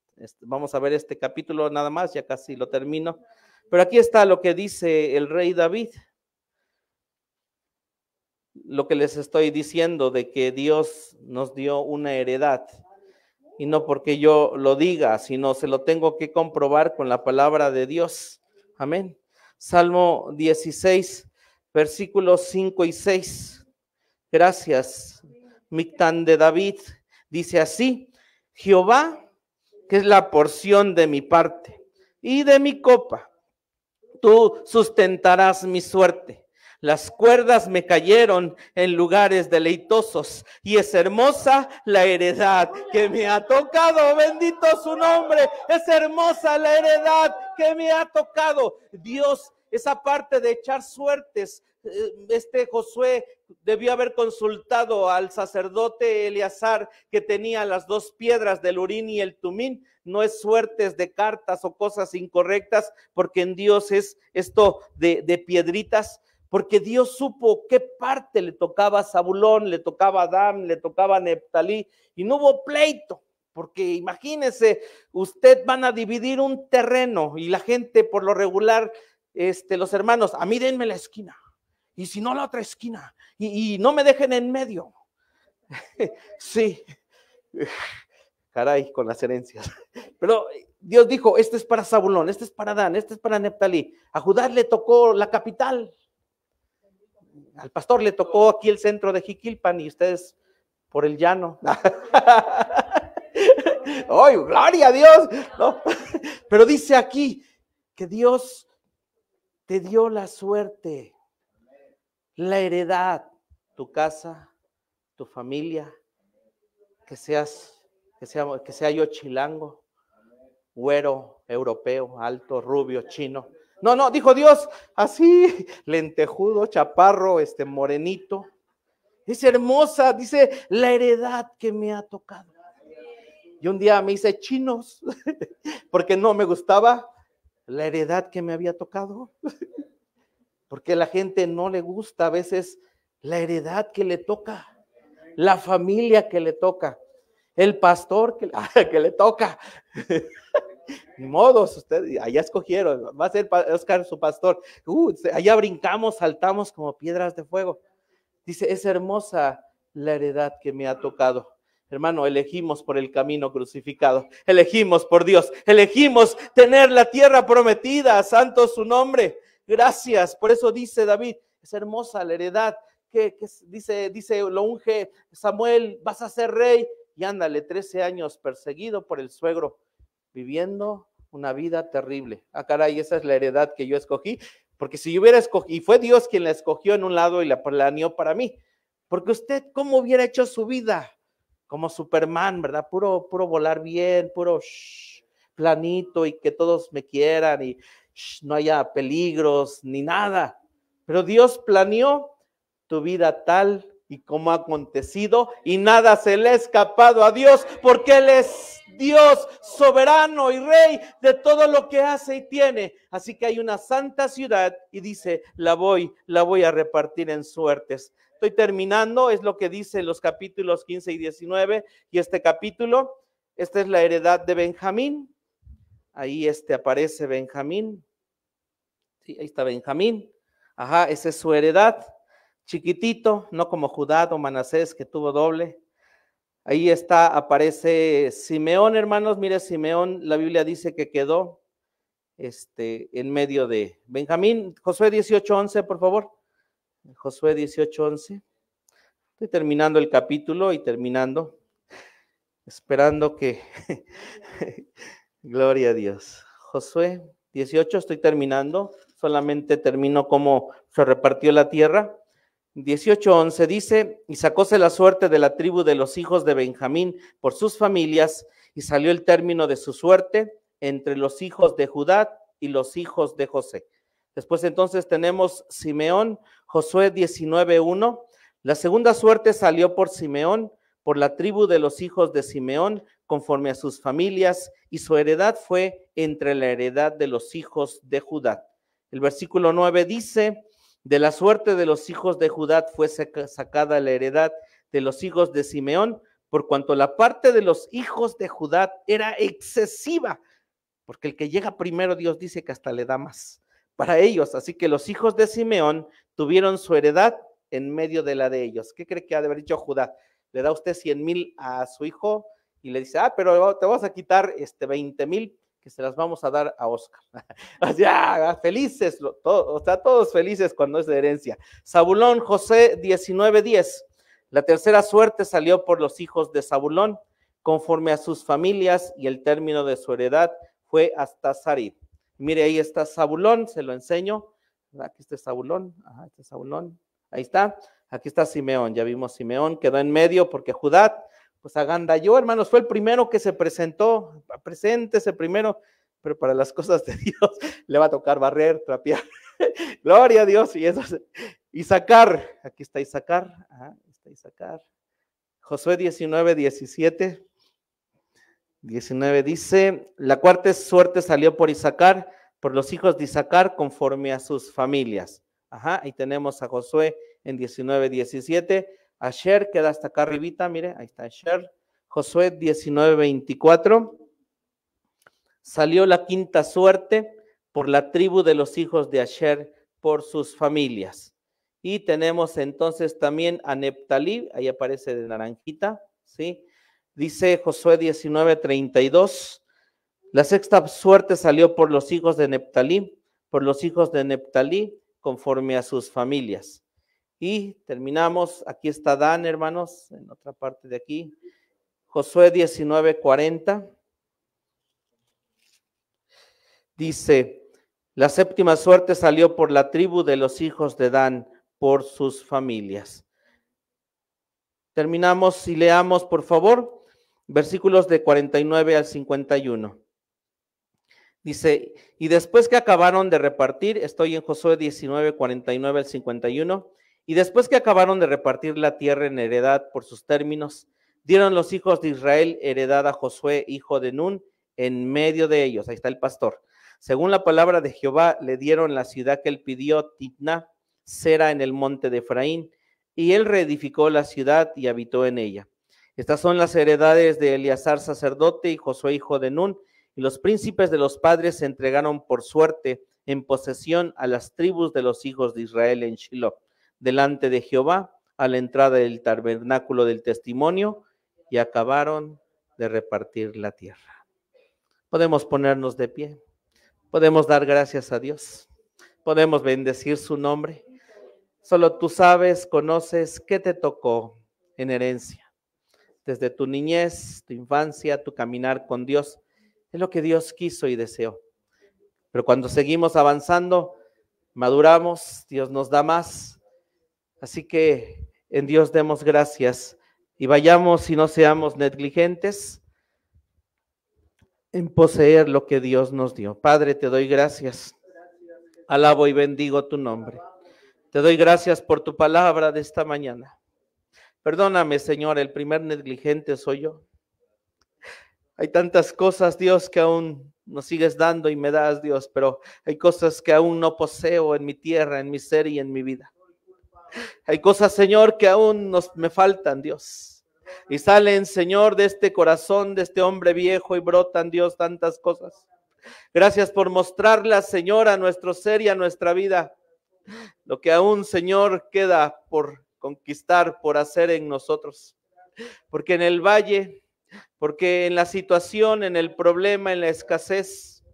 Vamos a ver este capítulo nada más, ya casi lo termino. Pero aquí está lo que dice el rey David. Lo que les estoy diciendo de que Dios nos dio una heredad. Y no porque yo lo diga, sino se lo tengo que comprobar con la palabra de Dios. Amén. Salmo 16, versículos 5 y 6. Gracias. Mictán de David dice así: Jehová, que es la porción de mi parte y de mi copa, tú sustentarás mi suerte. Las cuerdas me cayeron en lugares deleitosos y es hermosa la heredad que me ha tocado. Bendito su nombre. Es hermosa la heredad que me ha tocado. Dios, esa parte de echar suertes, Josué debió haber consultado al sacerdote Eleazar, que tenía las dos piedras del Urín y el Tumín. No es suertes de cartas o cosas incorrectas, porque en Dios es esto de piedritas, porque Dios supo qué parte le tocaba a Zabulón, le tocaba a Dan, le tocaba a Neftalí, y no hubo pleito. Porque imagínense, usted van a dividir un terreno y la gente por lo regular, los hermanos, a mí denme la esquina, y si no la otra esquina, y no me dejen en medio. Sí, caray, con las herencias. Pero Dios dijo, este es para Zabulón, este es para Dan, este es para Neftalí. A Judá le tocó la capital, al pastor le tocó aquí el centro de Jiquilpan y ustedes por el llano. ¡Ay, gloria a Dios! ¿No? Pero dice aquí que Dios te dio la suerte, la heredad, tu casa, tu familia, que sea yo chilango, güero, europeo, alto, rubio, chino. No, no, dijo Dios, así, lentejudo, chaparro, morenito. Es hermosa, dice, la heredad que me ha tocado. Y un día me hice chinos, porque no me gustaba la heredad que me había tocado. Porque a la gente no le gusta a veces la heredad que le toca, la familia que le toca, el pastor que le toca. Ni modos, ustedes allá escogieron, va a ser Oscar su pastor. Allá brincamos, saltamos como piedras de fuego. Dice, es hermosa la heredad que me ha tocado. Hermano, elegimos por el camino crucificado, elegimos por Dios, elegimos tener la tierra prometida, santo su nombre. Gracias, por eso dice David, es hermosa la heredad que dice, lo unge Samuel, vas a ser rey. Y ándale, 13 años perseguido por el suegro, viviendo una vida terrible. Ah, caray, esa es la heredad que yo escogí, porque si yo hubiera escogido, y fue Dios quien la escogió en un lado y la planeó para mí, porque usted, ¿cómo hubiera hecho su vida? Como Superman, ¿verdad? Puro volar bien, puro planito y que todos me quieran y no haya peligros ni nada. Pero Dios planeó tu vida tal y como ha acontecido y nada se le ha escapado a Dios porque Él es Dios soberano y rey de todo lo que hace y tiene. Así que hay una santa ciudad y dice, la voy a repartir en suertes. Estoy terminando, es lo que dice los capítulos 15 y 19 y este capítulo, esta es la heredad de Benjamín. Ahí aparece Benjamín. Sí, ahí está Benjamín. Ajá, esa es su heredad. Chiquitito, no como Judá o Manasés que tuvo doble. Ahí aparece Simeón, hermanos. Mire, Simeón, la Biblia dice que quedó en medio de Benjamín. Josué 18:11, por favor. Josué 18:11. Estoy terminando el capítulo y esperando que gloria a Dios. Josué 18, estoy terminando, solamente termino cómo se repartió la tierra. 18:11 dice, y sacóse la suerte de la tribu de los hijos de Benjamín por sus familias, y salió el término de su suerte entre los hijos de Judá y los hijos de José. Después entonces tenemos Simeón, Josué 19:1. La segunda suerte salió por Simeón, por la tribu de los hijos de Simeón, conforme a sus familias, y su heredad fue entre la heredad de los hijos de Judá. El versículo 9 dice, de la suerte de los hijos de Judá fue sacada la heredad de los hijos de Simeón, por cuanto la parte de los hijos de Judá era excesiva, porque el que llega primero, Dios dice que hasta le da más para ellos. Así que los hijos de Simeón tuvieron su heredad en medio de la de ellos. ¿Qué cree que ha de haber dicho Judá? Le da usted 100,000 a su hijo y le dice, pero te vas a quitar 20,000 que se las vamos a dar a Oscar. O sea, felices, todos felices cuando es de herencia. Zabulón, José 19:10. La tercera suerte salió por los hijos de Zabulón, conforme a sus familias, y el término de su heredad fue hasta Sarid. Mire, ahí está Zabulón, se lo enseño. Aquí está Zabulón, este es Zabulón, ahí está. Aquí está Simeón, ya vimos Simeón, quedó en medio porque Judá, pues agandalló, hermanos, fue el primero que se presentó, preséntese primero, pero para las cosas de Dios le va a tocar barrer, trapear. Gloria a Dios. Y eso, Isaacar, aquí está Isaacar, está Isaacar. Josué 19:17. 19 dice, la cuarta suerte salió por Isaacar, por los hijos de Isaacar, conforme a sus familias. Ahí tenemos a Josué en 19:17. Asher queda hasta acá arribita, mire, ahí está Asher. Josué 19:24. Salió la quinta suerte por la tribu de los hijos de Asher, por sus familias. Y tenemos entonces también a Neptalí, ahí aparece de naranjita, ¿sí? Dice Josué 19:32, la sexta suerte salió por los hijos de Neptalí, conforme a sus familias. Y terminamos, aquí está Dan, hermanos, en otra parte de aquí, Josué 19:40. Dice, la séptima suerte salió por la tribu de los hijos de Dan, por sus familias. Terminamos y leamos, por favor, versículos de 49 al 51. Dice, y después que acabaron de repartir, estoy en Josué 19, 49 al 51, y después que acabaron de repartir la tierra en heredad por sus términos, dieron los hijos de Israel heredad a Josué, hijo de Nun, en medio de ellos. Ahí está el pastor. Según la palabra de Jehová, le dieron la ciudad que él pidió, Titna, Sera, en el monte de Efraín, y él reedificó la ciudad y habitó en ella. Estas son las heredades de Eleazar sacerdote y Josué, hijo de Nun, y los príncipes de los padres se entregaron por suerte en posesión a las tribus de los hijos de Israel en Shiloh, delante de Jehová, a la entrada del tabernáculo del testimonio, y acabaron de repartir la tierra. Podemos ponernos de pie, podemos dar gracias a Dios, podemos bendecir su nombre. Solo tú sabes, conoces qué te tocó en herencia. Desde tu niñez, tu infancia, tu caminar con Dios, es lo que Dios quiso y deseó. Pero cuando seguimos avanzando, maduramos, Dios nos da más. Así que en Dios demos gracias y vayamos y no seamos negligentes en poseer lo que Dios nos dio. Padre, te doy gracias. Alabo y bendigo tu nombre. Te doy gracias por tu palabra de esta mañana. Perdóname, Señor, el primer negligente soy yo. Hay tantas cosas, Dios, que aún nos sigues dando y me das, Dios, pero hay cosas que aún no poseo en mi tierra, en mi ser y en mi vida. Hay cosas, Señor, que aún me faltan, Dios. Y salen, Señor, de este corazón, de este hombre viejo y brotan, Dios, tantas cosas. Gracias por mostrarlas, Señor, a nuestro ser y a nuestra vida. Lo que aún, Señor, queda por conquistar, por hacer en nosotros. Porque en el valle, porque en la situación, en el problema, en la escasez,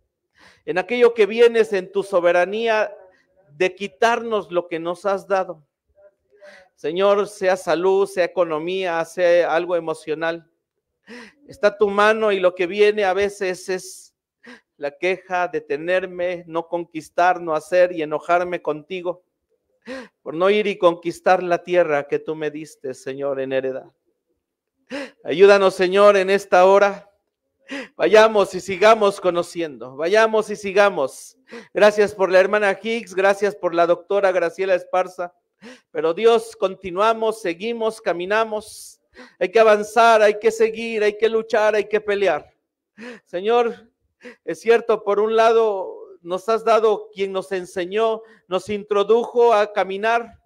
en aquello que vienes en tu soberanía de quitarnos lo que nos has dado. Señor, sea salud, sea economía, sea algo emocional. Está tu mano y lo que viene a veces es la queja, detenerme, no conquistar, no hacer y enojarme contigo por no ir y conquistar la tierra que tú me diste, Señor, en heredad. Ayúdanos, Señor, en esta hora. Vayamos y sigamos conociendo, vayamos y sigamos. Gracias por la hermana Hicks, gracias por la doctora Graciela Esparza. Pero Dios, continuamos, seguimos, caminamos. Hay que avanzar, hay que seguir, hay que luchar, hay que pelear. Señor, es cierto, por un lado nos has dado quien nos enseñó, nos introdujo a caminar.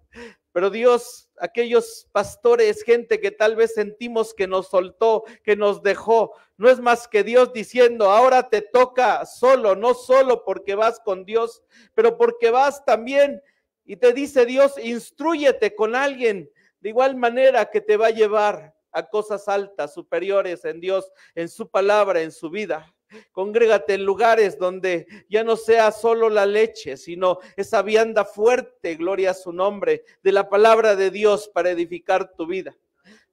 Pero Dios, aquellos pastores, gente que tal vez sentimos que nos soltó, que nos dejó, no es más que Dios diciendo, ahora te toca solo, no solo porque vas con Dios, pero porque vas también, y te dice Dios, instrúyete con alguien, de igual manera que te va a llevar a cosas altas, superiores en Dios, en su palabra, en su vida. Congrégate en lugares donde ya no sea solo la leche, sino esa vianda fuerte, gloria a su nombre, de la palabra de Dios para edificar tu vida.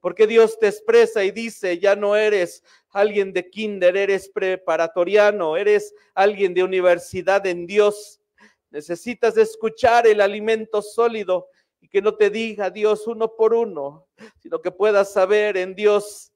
Porque Dios te expresa y dice, ya no eres alguien de kinder, eres preparatoriano, eres alguien de universidad en Dios. Necesitas escuchar el alimento sólido y que no te diga Dios uno por uno, sino que puedas saber en Dios,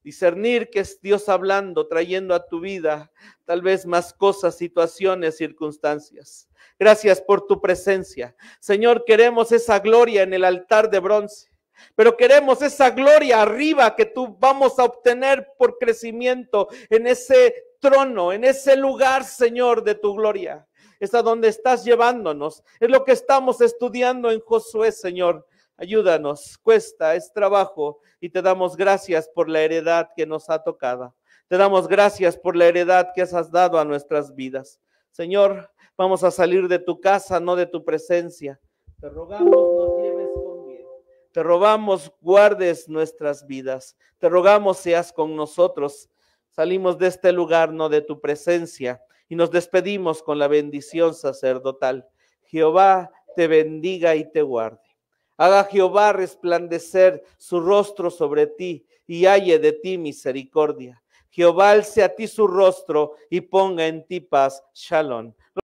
discernir que es Dios hablando, trayendo a tu vida tal vez más cosas, situaciones, circunstancias. Gracias por tu presencia. Señor, queremos esa gloria en el altar de bronce, pero queremos esa gloria arriba que tú vamos a obtener por crecimiento en ese trono, en ese lugar, Señor, de tu gloria. Es a donde estás llevándonos. Es lo que estamos estudiando en Josué, Señor. Ayúdanos, cuesta, es trabajo y te damos gracias por la heredad que nos ha tocado. Te damos gracias por la heredad que has dado a nuestras vidas. Señor, vamos a salir de tu casa, no de tu presencia. Te rogamos nos lleves con bien. Te rogamos guardes nuestras vidas. Te rogamos seas con nosotros. Salimos de este lugar, no de tu presencia, y nos despedimos con la bendición sacerdotal. Jehová te bendiga y te guarde. Haga Jehová resplandecer su rostro sobre ti y halle de ti misericordia. Jehová alce a ti su rostro y ponga en ti paz. Shalom.